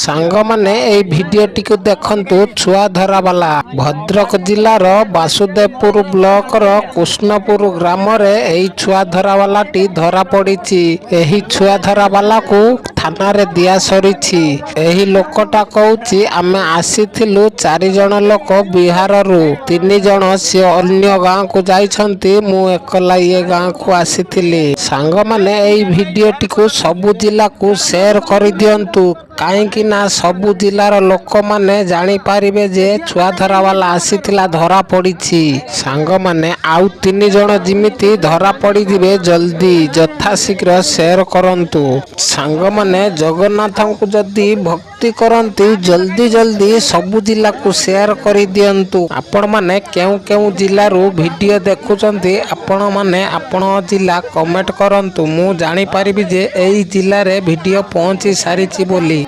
सांग माने ए भिडियोटी को देखंतु छुआ धरा वाला भद्रक जिलार वासुदेवपुर ब्लॉक रो कृष्णपुर ग्राम रे एई छुआ धरा वाला टी धरा पड़ीची। एही छुआ धरा वाला को थाना रे दिया सरीची। एही लोकटा कहूची आमे आसीथिलु 4 जण लोक बिहार रु 3 जण से अन्य गांव को जाइछंती मु एकला ये गांव को आसीथिली। सांग माने एई भिडियोटी को सबु जिला को शेयर कर दियंतु काईकि ना सबु जिलार लोक माने जानी पारिबे जे छुआ धरा वाला आसीथिला धरा पड़ीची। सांग माने आउ 3 जण जिमिति धरा पड़ी दिबे जल्दी यथाशीघ्र शेयर करंतु। सांग माने जगन्नाथ को जदी भक्ति करंती जल्दी जल्दी सबु जिला को शेयर कर दियंतु। आपण माने केउ केउ जिला रो वीडियो देखुचंती आपण माने आपण जिला कमेंट करंतु मु जानी पारिबी जे एई जिल्ला रे वीडियो पहुंची सारीची बोली।